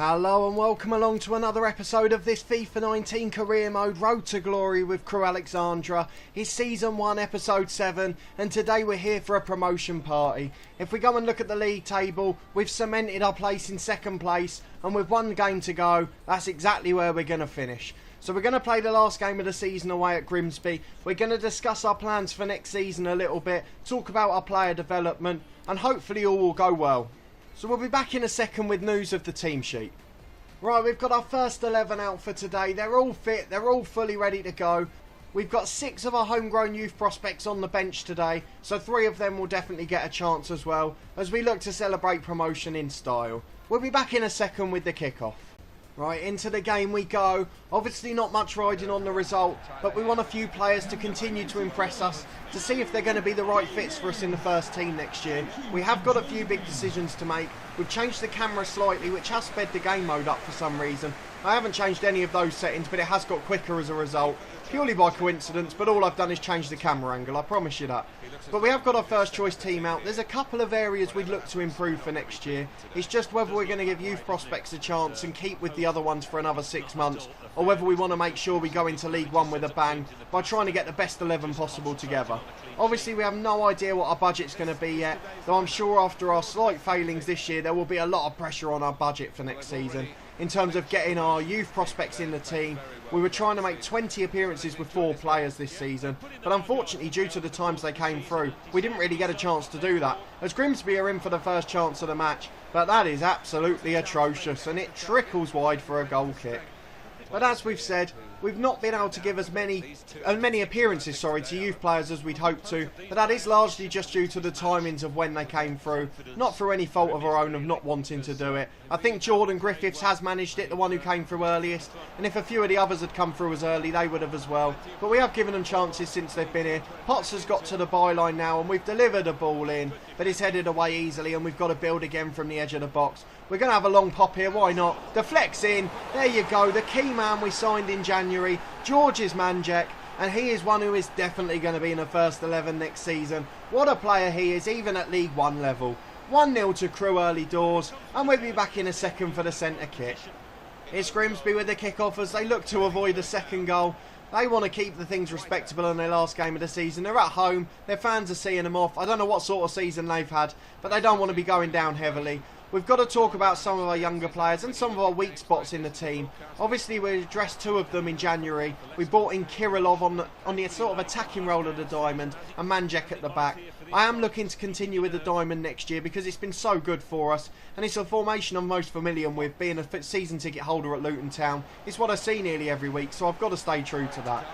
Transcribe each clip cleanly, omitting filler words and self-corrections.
Hello and welcome along to another episode of this FIFA 19 career mode Road to Glory with Crew Alexandra. It's season 1 episode 7 and today we're here for a promotion party. If we go and look at the league table, we've cemented our place in second place and with one game to go, that's exactly where we're going to finish. So we're going to play the last game of the season away at Grimsby. We're going to discuss our plans for next season a little bit, talk about our player development and hopefully all will go well. So we'll be back in a second with news of the team sheet. Right, we've got our first 11 out for today. They're all fit, they're all fully ready to go. We've got 6 of our homegrown youth prospects on the bench today, so 3 of them will definitely get a chance as well, as we look to celebrate promotion in style. We'll be back in a second with the kickoff. Right, into the game we go. Obviously not much riding on the result, but we want a few players to continue to impress us, to see if they're going to be the right fits for us in the first team next year. We have got a few big decisions to make. We've changed the camera slightly, which has sped the game mode up for some reason. I haven't changed any of those settings, but it has got quicker as a result. Purely by coincidence, but all I've done is change the camera angle, I promise you that. But we have got our first choice team out. There's a couple of areas we'd look to improve for next year. It's just whether we're going to give youth prospects a chance and keep with the other ones for another 6 months, or whether we want to make sure we go into League 1 with a bang by trying to get the best 11 possible together. Obviously we have no idea what our budget's going to be yet, though I'm sure after our slight failings this year there will be a lot of pressure on our budget for next season in terms of getting our youth prospects in the team. We were trying to make 20 appearances with 4 players this season, but unfortunately due to the times they came through, we didn't really get a chance to do that, as Grimsby are in for the first chance of the match, but that is absolutely atrocious and it trickles wide for a goal kick. But as we've said, we've not been able to give as many appearances to youth players as we'd hoped to, but that is largely just due to the timings of when they came through, not through any fault of our own of not wanting to do it. I think Jordan Griffiths has managed it, the one who came through earliest, and if a few of the others had come through as early, they would have as well. But we have given them chances since they've been here. Potts has got to the byline now and we've delivered a ball in, but it's headed away easily and we've got to build again from the edge of the box. We're going to have a long pop here, why not? Deflects in, there you go, the key man we signed in January, George's Manjek, and he is one who is definitely going to be in the first 11 next season. What a player he is, even at League 1 level. 1-0 to Crew early doors, and we'll be back in a second for the centre kick. It's Grimsby with the kick-off as they look to avoid a second goal. They want to keep the things respectable in their last game of the season. They're at home, their fans are seeing them off. I don't know what sort of season they've had, but they don't want to be going down heavily. We've got to talk about some of our younger players and some of our weak spots in the team. Obviously, we addressed 2 of them in January. We brought in Kirillov on the sort of attacking role of the diamond and Manjek at the back. I am looking to continue with the diamond next year because it's been so good for us and it's a formation I'm most familiar with, being a season ticket holder at Luton Town. It's what I see nearly every week, so I've got to stay true to that.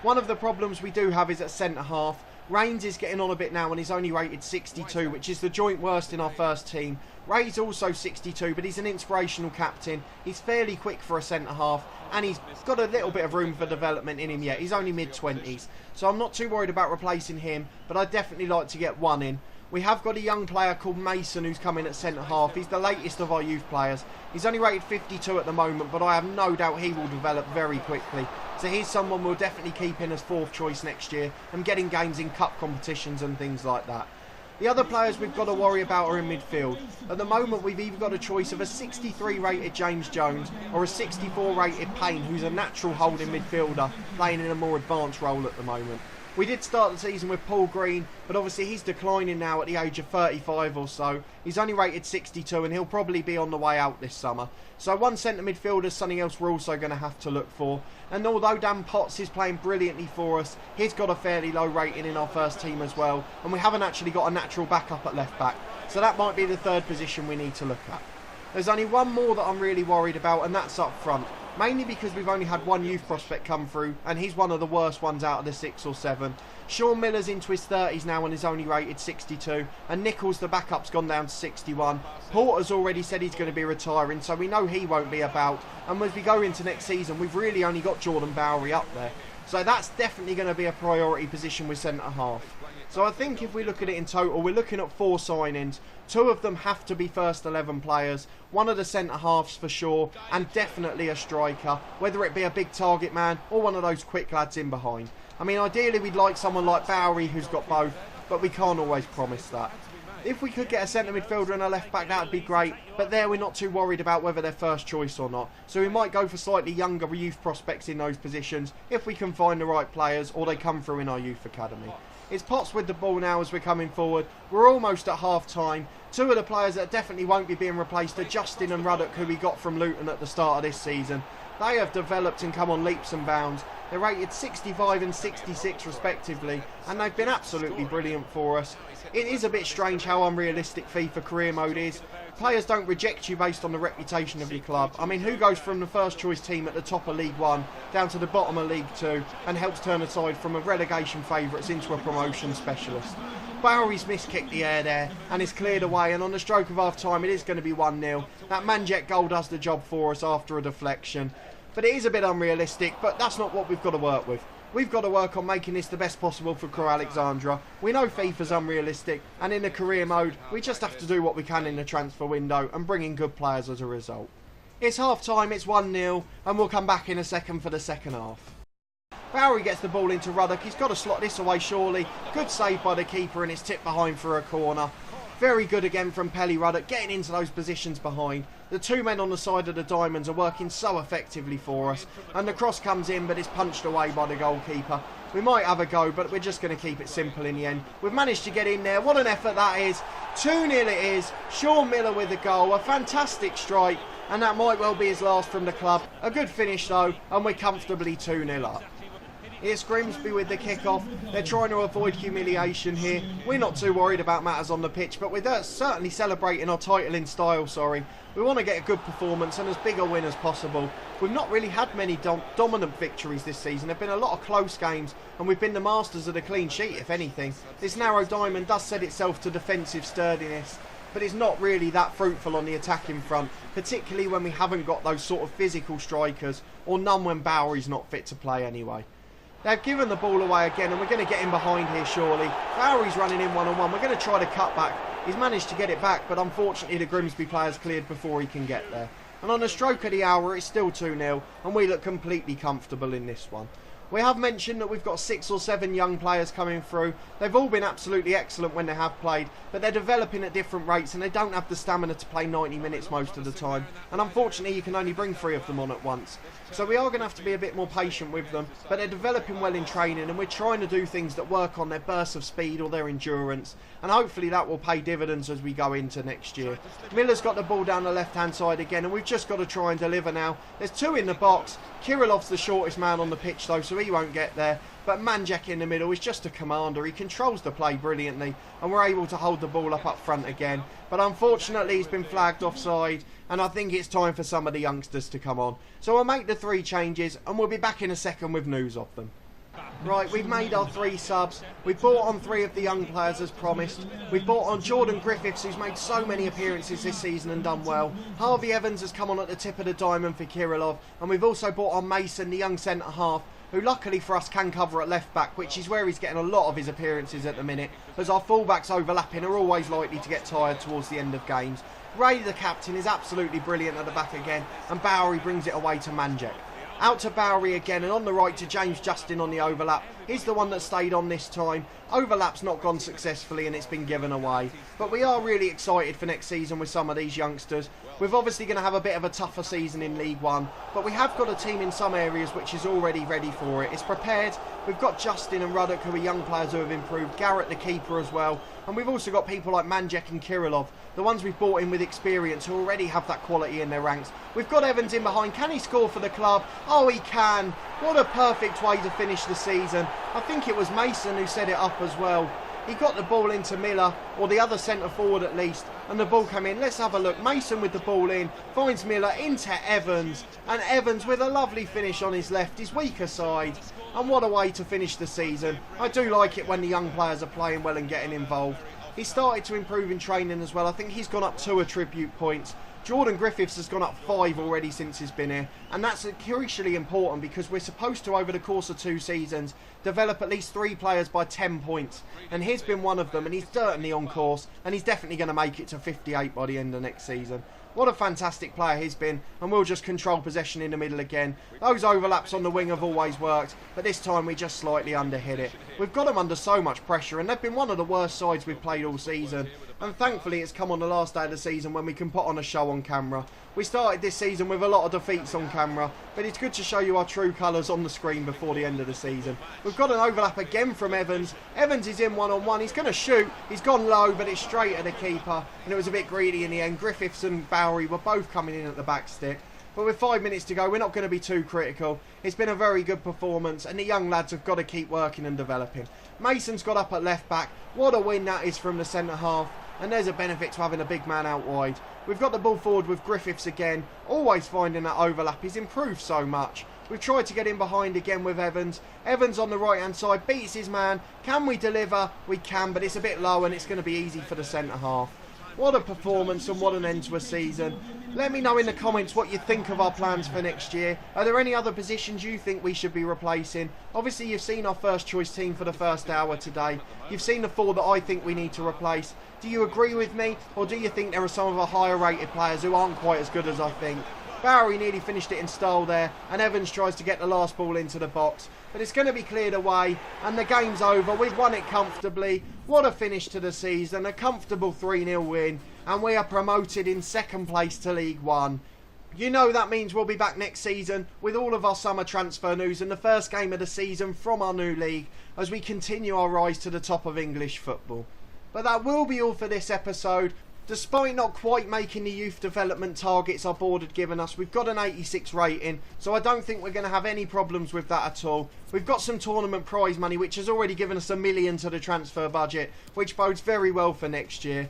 One of the problems we do have is at centre half. Rains is getting on a bit now and he's only rated 62, which is the joint worst in our first team. Ray's also 62, but he's an inspirational captain. He's fairly quick for a centre-half, and he's got a little bit of room for development in him yet. He's only mid-20s, so I'm not too worried about replacing him, but I'd definitely like to get one in. We have got a young player called Mason who's come in at centre-half. He's the latest of our youth players. He's only rated 52 at the moment, but I have no doubt he will develop very quickly. So he's someone we'll definitely keep in as 4th choice next year and getting games in cup competitions and things like that. The other players we've got to worry about are in midfield. At the moment we've either got a choice of a 63 rated James Jones or a 64 rated Payne, who's a natural holding midfielder playing in a more advanced role at the moment. We did start the season with Paul Green, but obviously he's declining now at the age of 35 or so. He's only rated 62 and he'll probably be on the way out this summer. So one centre midfielder is something else we're also going to have to look for. And although Dan Potts is playing brilliantly for us, he's got a fairly low rating in our first team as well. And we haven't actually got a natural backup at left back. So that might be the 3rd position we need to look at. There's only one more that I'm really worried about, and that's up front. Mainly because we've only had 1 youth prospect come through, and he's one of the worst ones out of the 6 or 7. Sean Miller's into his 30s now and is only rated 62, and Nichols, the backup's gone down to 61. Porter's already said he's going to be retiring, so we know he won't be about, and as we go into next season, we've really only got Jordan Bowery up there. So that's definitely going to be a priority position with centre-half. So I think if we look at it in total, we're looking at 4 signings. 2 of them have to be first 11 players, one of the centre-halves for sure, and definitely a striker, whether it be a big target man or one of those quick lads in behind. I mean, ideally we'd like someone like Bowery who's got both, but we can't always promise that. If we could get a centre midfielder and a left back, that would be great. But there we're not too worried about whether they're first choice or not. So we might go for slightly younger youth prospects in those positions if we can find the right players or they come through in our youth academy. It's Potts with the ball now as we're coming forward. We're almost at half time. Two of the players that definitely won't be being replaced are Justin and Ruddock, who we got from Luton at the start of this season. They have developed and come on leaps and bounds. They're rated 65 and 66 respectively, and they've been absolutely brilliant for us. It is a bit strange how unrealistic FIFA career mode is. Players don't reject you based on the reputation of your club. I mean, who goes from the first choice team at the top of League 1 down to the bottom of League 2 and helps turn a side from a relegation favourites into a promotion specialist? Bowery's miskicked the air there and is cleared away, and on the stroke of half time it is going to be 1-0. That Manjek goal does the job for us after a deflection. But it is a bit unrealistic, but that's not what we've got to work with. We've got to work on making this the best possible for Crewe Alexandra. We know FIFA's unrealistic, and in the career mode, we just have to do what we can in the transfer window and bring in good players as a result. It's half time, it's 1-0, and we'll come back in a second for the second half. Bowery gets the ball into Ruddock. He's got to slot this away surely. Good save by the keeper, and it's tipped behind for a corner. Very good again from Pelly Ruddock, getting into those positions behind. The two men on the side of the diamonds are working so effectively for us. And the cross comes in, but it's punched away by the goalkeeper. We might have a go, but we're just going to keep it simple in the end. We've managed to get in there. What an effort that is. 2-0 it is. Sean Miller with the goal. A fantastic strike. And that might well be his last from the club. A good finish though, and we're comfortably 2-0 up. It's Grimsby with the kick-off. They're trying to avoid humiliation here. We're not too worried about matters on the pitch, but we're certainly celebrating our title in style, We want to get a good performance and as big a win as possible. We've not really had many dominant victories this season. There have been a lot of close games, and we've been the masters of the clean sheet, if anything. This narrow diamond does set itself to defensive sturdiness, but it's not really that fruitful on the attacking front, particularly when we haven't got those sort of physical strikers, or none when Bowery's not fit to play anyway. They've given the ball away again, and we're going to get in behind here surely. Bowery's running in one-on-one. We're going to try to cut back. He's managed to get it back, but unfortunately the Grimsby player's cleared before he can get there. And on the stroke of the hour, it's still 2-0, and we look completely comfortable in this one. We have mentioned that we've got 6 or 7 young players coming through. They've all been absolutely excellent when they have played, but they're developing at different rates and they don't have the stamina to play 90 minutes most of the time. And unfortunately, you can only bring 3 of them on at once. So we are going to have to be a bit more patient with them, but they're developing well in training, and we're trying to do things that work on their bursts of speed or their endurance, and hopefully that will pay dividends as we go into next year. Miller's got the ball down the left-hand side again, and we've just got to try and deliver now. There's 2 in the box. Kirilov's the shortest man on the pitch though, so he won't get there. But Manjek in the middle is just a commander. He controls the play brilliantly, and we're able to hold the ball up front again. But unfortunately, he's been flagged offside, and I think it's time for some of the youngsters to come on. So we'll make the 3 changes, and we'll be back in a second with news of them. Right, we've made our 3 subs. We've brought on 3 of the young players as promised. We've brought on Jordan Griffiths, who's made so many appearances this season and done well. Harvey Evans has come on at the tip of the diamond for Kirilov. And we've also brought on Mason, the young centre-half, who luckily for us can cover at left-back, which is where he's getting a lot of his appearances at the minute, as our full-backs overlapping are always likely to get tired towards the end of games. Ray, the captain, is absolutely brilliant at the back again, and Bowery brings it away to Manjek. Out to Bowery again, and on the right to James Justin on the overlap. He's the one that stayed on this time. Overlap's not gone successfully and it's been given away. But we are really excited for next season with some of these youngsters. We're obviously going to have a bit of a tougher season in League 1, but we have got a team in some areas which is already ready for it. It's prepared. We've got Justin and Ruddock, who are young players who have improved. Garrett, the keeper, as well. And we've also got people like Manjek and Kirilov, the ones we've brought in with experience, who already have that quality in their ranks. We've got Evans in behind. Can he score for the club? Oh, he can. What a perfect way to finish the season. I think it was Mason who set it up as well. He got the ball into Miller, or the other centre forward at least, and the ball came in. Let's have a look. Mason with the ball in, finds Miller into Evans, and Evans with a lovely finish on his left, his weaker side. And what a way to finish the season. I do like it when the young players are playing well and getting involved. He started to improve in training as well. I think he's gone up 2 attribute points. Jordan Griffiths has gone up 5 already since he's been here, and that's crucially important because we're supposed to, over the course of 2 seasons, develop at least 3 players by 10 points, and he's been one of them, and he's certainly on course, and he's definitely going to make it to 58 by the end of next season. What a fantastic player he's been, and we'll just control possession in the middle again. Those overlaps on the wing have always worked, but this time we just slightly underhit it. We've got them under so much pressure, and they've been one of the worst sides we've played all season. and thankfully it's come on the last day of the season when we can put on a show on camera. We started this season with a lot of defeats on camera, but it's good to show you our true colours on the screen before the end of the season. We've got an overlap again from Evans. Evans is in one-on-one, he's going to shoot, he's gone low but it's straight at the keeper, and it was a bit greedy in the end. Griffiths and Bowery were both coming in at the back stick. But with 5 minutes to go, we're not going to be too critical. It's been a very good performance, and the young lads have got to keep working and developing. Mason's got up at left back. What a win that is from the centre half. And there's a benefit to having a big man out wide. We've got the ball forward with Griffiths again. Always finding that overlap. He's improved so much. We've tried to get in behind again with Evans. Evans on the right hand side beats his man. Can we deliver? We can, but it's a bit low and it's going to be easy for the centre half. What a performance and what an end to a season. Let me know in the comments what you think of our plans for next year. Are there any other positions you think we should be replacing? Obviously you've seen our first choice team for the first hour today. You've seen the 4 that I think we need to replace. Do you agree with me, or do you think there are some of our higher rated players who aren't quite as good as I think? Bowery nearly finished it in style there, and Evans tries to get the last ball into the box. But it's going to be cleared away, and the game's over. We've won it comfortably. What a finish to the season, a comfortable 3-0 win, and we are promoted in second place to League One. You know that means we'll be back next season with all of our summer transfer news and the first game of the season from our new league as we continue our rise to the top of English football. But that will be all for this episode. Despite not quite making the youth development targets our board had given us, we've got an 86 rating, so I don't think we're going to have any problems with that at all. We've got some tournament prize money, which has already given us $1 million to the transfer budget, which bodes very well for next year.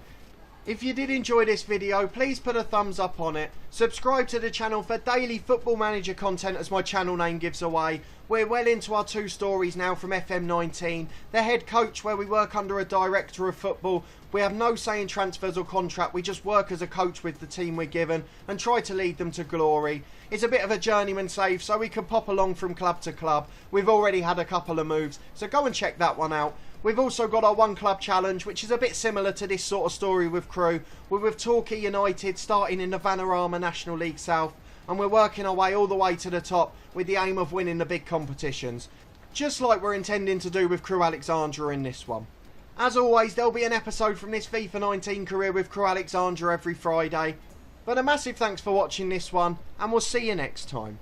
If you did enjoy this video, please put a thumbs up on it. Subscribe to the channel for daily Football Manager content, as my channel name gives away. We're well into our 2 stories now from FM19. The head coach, where we work under a director of football. We have no say in transfers or contract. We just work as a coach with the team we're given and try to lead them to glory. It's a bit of a journeyman save, so we can pop along from club to club. We've already had a couple of moves, so go and check that one out. We've also got our One Club Challenge, which is a bit similar to this sort of story with Crew. We're with Torquay United, starting in the Vanarama National League South, and we're working our way all the way to the top with the aim of winning the big competitions, just like we're intending to do with Crew Alexandra in this one. As always, there'll be an episode from this FIFA 19 career with Crew Alexandra every Friday. But a massive thanks for watching this one, and we'll see you next time.